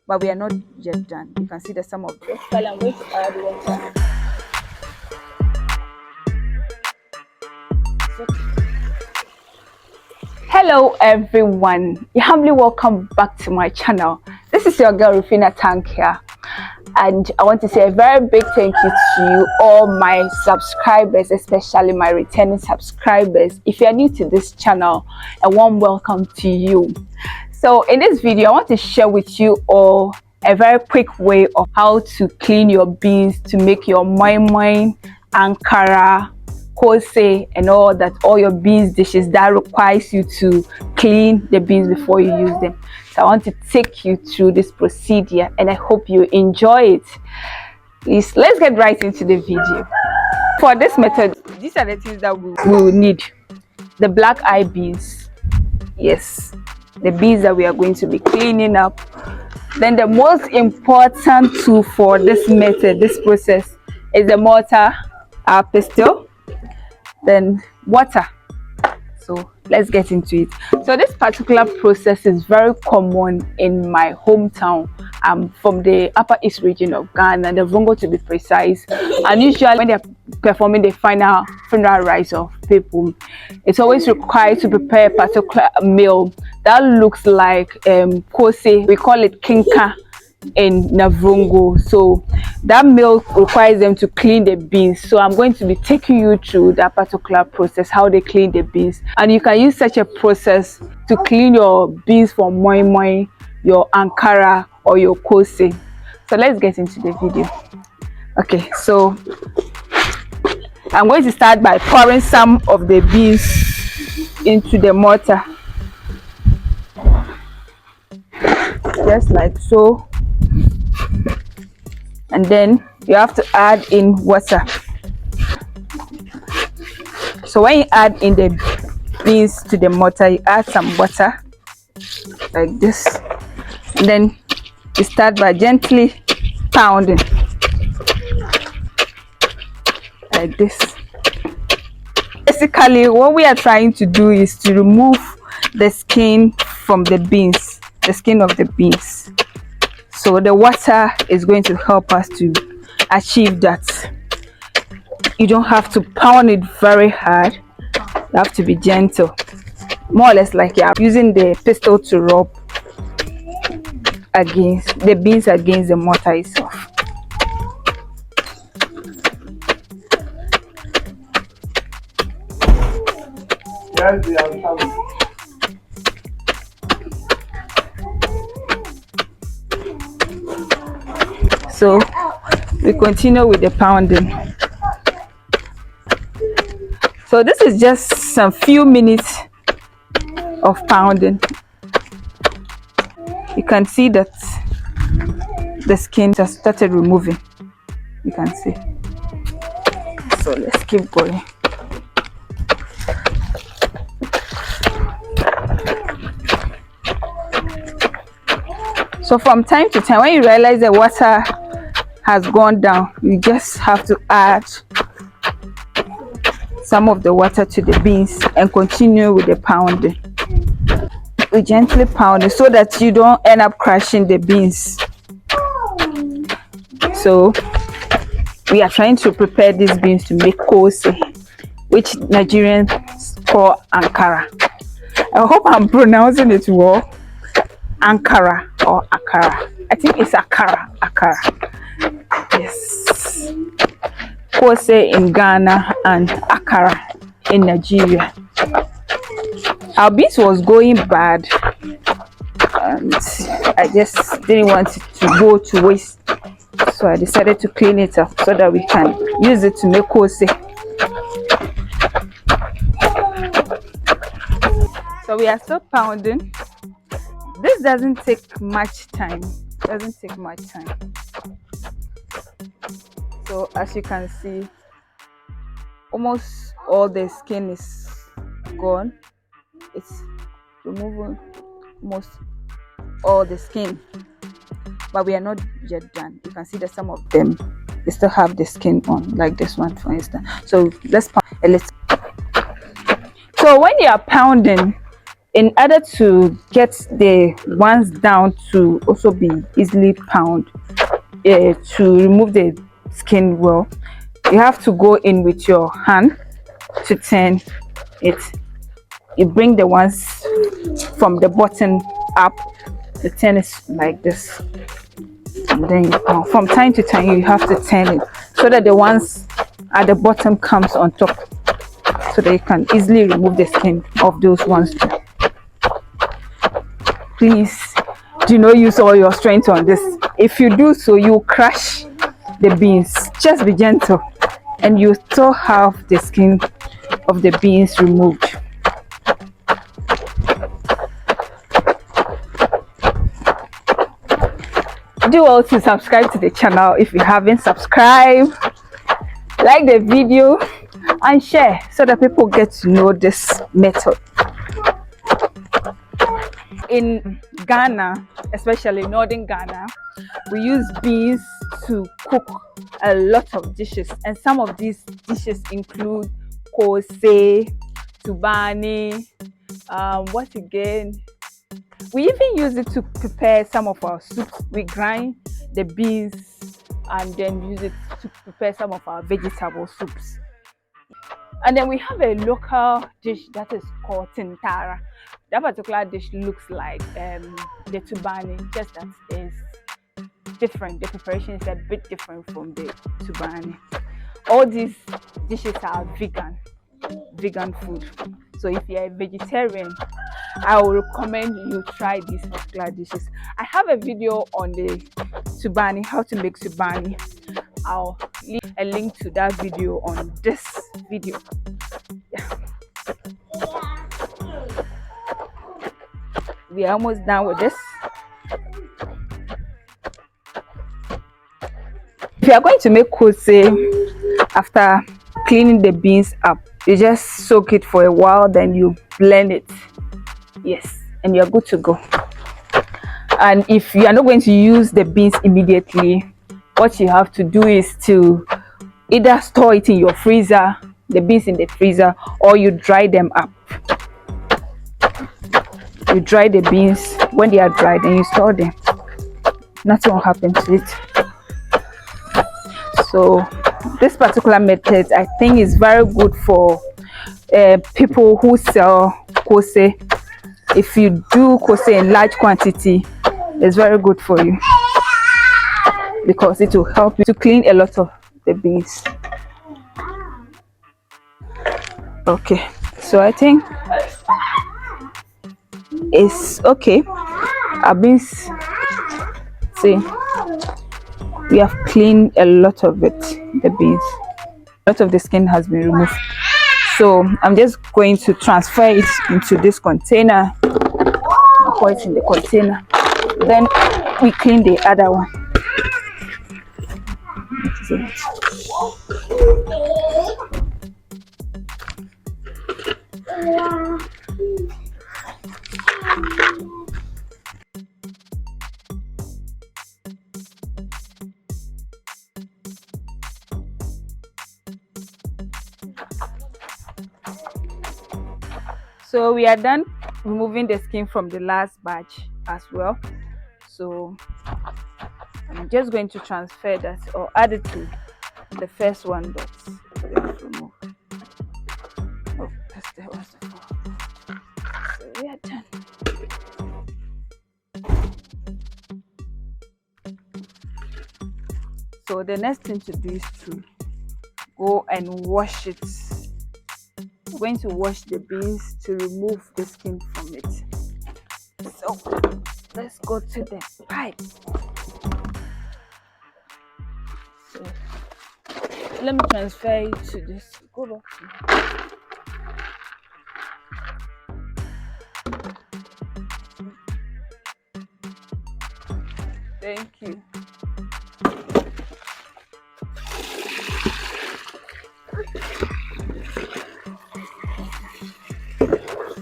but we are not yet done. You can see the some of this. I'm going to add water. Hello everyone, you humbly welcome back to my channel. This is your girl Rufina Tank here, and I want to say a very big thank you to all my subscribers, especially my returning subscribers. If you are new to this channel, a warm welcome to you. So in this video I want to share with you all a very quick way of how to clean your beans to make your moi moi, Akara, Koose, and all your beans dishes that requires you to clean the beans before you use them. So I want to take you through this procedure and I hope you enjoy it. Please, let's get right into the video. For this method, these are the things that we will need. The black eye beans, yes, the beans that we are going to be cleaning up. Then the most important tool for this method, this process, is the mortar, our pestle, then water. So let's get into it. So this particular process is very common in my hometown. I'm from the Upper East region of Ghana, the Vongo to be precise. And usually when they're performing the final funeral rites of people, it's always required to prepare a particular meal that looks like Koose. We call it kinka in Navrongo. So that meal requires them to clean the beans. So I'm going to be taking you through that particular process, how they clean the beans. And you can use such a process to clean your beans for moi moi, your Akara, or your Koose. So let's get into the video. Okay, so I'm going to start by pouring some of the beans into the mortar, just like so. And then you have to add in water. So when you add in the beans to the mortar, you add some water like this, and then you start by gently pounding like this. Basically what we are trying to do is to remove the skin from the beans, the skin of the beans. So the water is going to help us to achieve that. You don't have to pound it very hard. You have to be gentle, more or less like you're using the pestle to rub against the beans against the mortar itself. So we continue with the pounding. So this is just some few minutes of pounding. You can see that the skin just started removing. You can see. So let's keep going. So from time to time, when you realize the water has gone down, you just have to add some of the water to the beans and continue with the pounding. We gently pound it so that you don't end up crushing the beans. So we are trying to prepare these beans to make Koose, which Nigerians call Akara. I hope I'm pronouncing it well. Akara or Akara. I think it's Akara. Akara. Yes. Koose in Ghana and Akara in Nigeria. Our beans was going bad and I just didn't want it to go to waste. So I decided to clean it up so that we can use it to make Koose. So we are still pounding. This doesn't take much time. So as you can see, almost all the skin is gone. It's removing almost all the skin, but we are not yet done. You can see that some of them, they still have the skin on, like this one for instance. So let's pound a little. So when you are pounding, in order to get the ones down to also be easily pound, to remove the skin well, you have to go in with your hand to turn it. You bring the ones from the bottom up, the turn is like this, and then from time to time you have to turn it so that the ones at the bottom comes on top, so that you can easily remove the skin of those ones too. Please do not use all your strength on this. If you do so, you crush the beans. Just be gentle and you still have the skin of the beans removed. Do also subscribe to the channel if you haven't subscribed. Like the video and share so that people get to know this method. In Ghana, especially northern Ghana, we use beans to cook a lot of dishes, and some of these dishes include Koose, tubani, what again? We even use it to prepare some of our soups. We grind the beans and then use it to prepare some of our vegetable soups. And then we have a local dish that is called tintara. That particular dish looks like the tubani, just that is different. The preparation is a bit different from the tubani. All these dishes are vegan food. So if you're a vegetarian, I will recommend you try these particular dishes. I have a video on the tubani, how to make tubani. I'll leave a link to that video on this video. Yeah. We are almost done with this. If you are going to make koose, after cleaning the beans up, you just soak it for a while, then you blend it. Yes, and you're good to go. And if you are not going to use the beans immediately, what you have to do is to either store it in your freezer, the beans in the freezer, or you dry them up. You dry the beans. When they are dried, then you store them. Nothing will happen to it. So this particular method, I think, is very good for people who sell koose. If you do koose in large quantity, it's very good for you because it will help you to clean a lot of the beans. Okay, so I think it's okay. Our beans, see, we have cleaned a lot of it, the beans. A lot of the skin has been removed. So I'm just going to transfer it into this container. I'll pour it in the container. Then we clean the other one. So we are done removing the skin from the last batch as well. So I'm just going to transfer that or add it to the first one that's removed. Oh, that's the one. So we are done. So the next thing to do is to go and wash it. We're going to wash the beans to remove the skin from it. So let's go to the pipe. So let me transfer it to this. Go back to Thank you.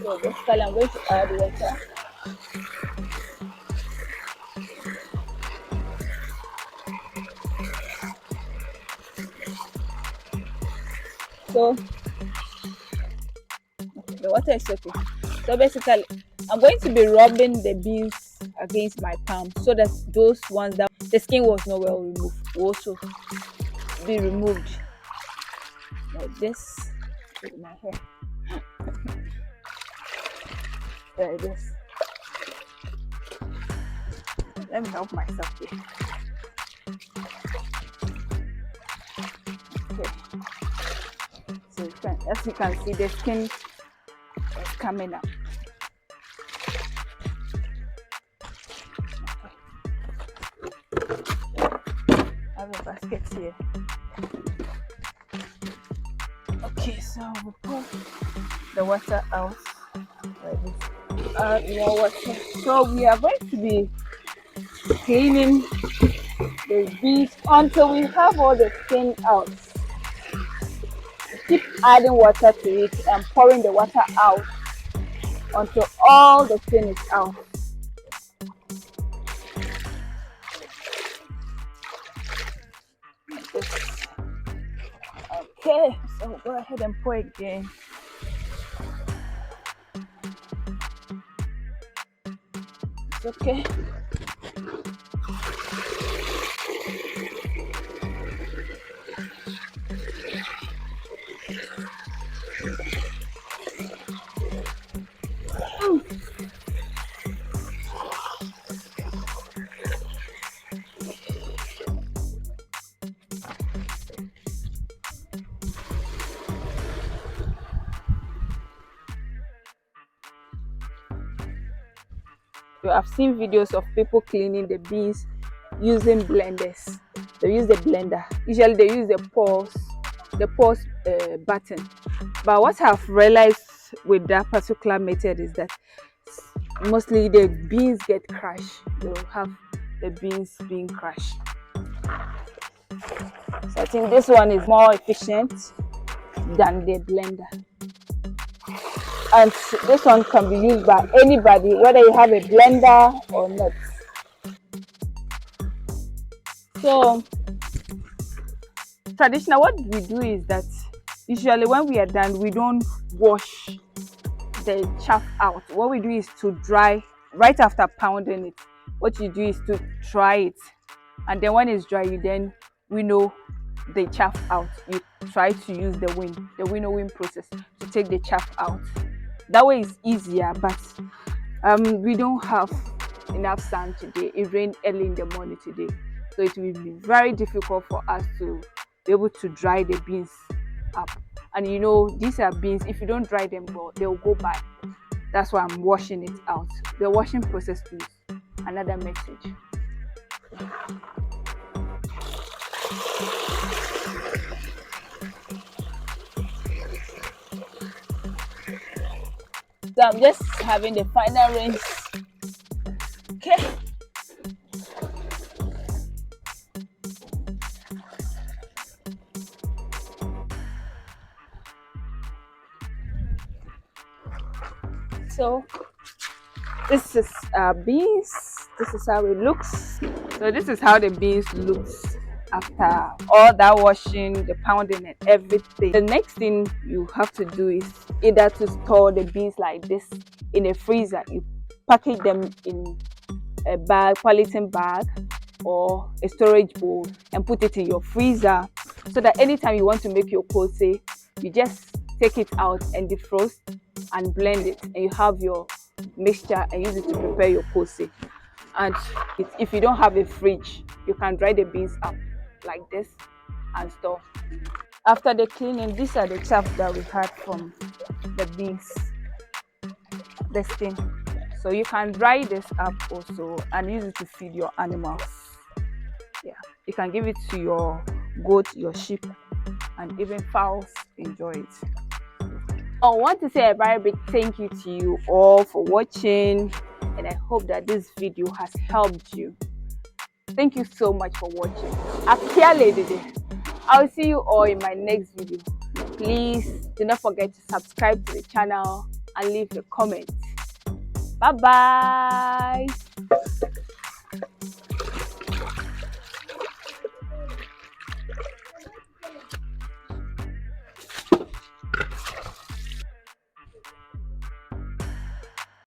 So basically I'm going to add water. So the water is okay. So basically I'm going to be rubbing the beans against my palm so that those ones that the skin was not well removed will also be removed. Like this with my hair. There it is. Let me help myself here. Okay. So as you can see, the skin is coming up. I have a basket here. Okay, so we pour the water out like this. Add more water. So we are going to be cleaning the beans until we have all the skin out. Keep adding water to it and pouring the water out until all the skin is out. Okay, so go ahead and pour again. It's okay. I've seen videos of people cleaning the beans using blenders. They use the blender. Usually they use the pause button. But what I've realized with that particular method is that mostly the beans get crushed. You'll have the beans being crushed. So I think this one is more efficient than the blender. And this one can be used by anybody, whether you have a blender or not. So traditional, what we do is that usually when we are done, we don't wash the chaff out. What we do is to dry right after pounding it. What you do is to dry it, and then when it's dry, you then winnow the chaff out. You try to use the winnowing process to take the chaff out. That way it's easier, but we don't have enough sun today. It rained early in the morning today, so it will be very difficult for us to be able to dry the beans up. And you know, these are beans, if you don't dry them well, they'll go bad. That's why I'm washing it out. The washing process is another message. So I'm just having the final rinse. Okay. So this is beans. This is how it looks. So this is how the beans looks after all that washing, the pounding and everything. The next thing you have to do is either to store the beans like this in a freezer. You package them in a bag, polythene bag or a storage bowl and put it in your freezer, so that anytime you want to make your koose, you just take it out and defrost and blend it, and you have your mixture and use it to prepare your koose. And if you don't have a fridge, you can dry the beans up like this and store. After the cleaning, these are the chaff that we had from the beans, the skin. So you can dry this up also and use it to feed your animals. Yeah, you can give it to your goat, your sheep, and even fowls enjoy it. I want to say a very big thank you to you all for watching, and I hope that this video has helped you. Thank you so much for watching. Akara lady, I'll see you all in my next video. Please do not forget to subscribe to the channel and leave a comment. Bye bye.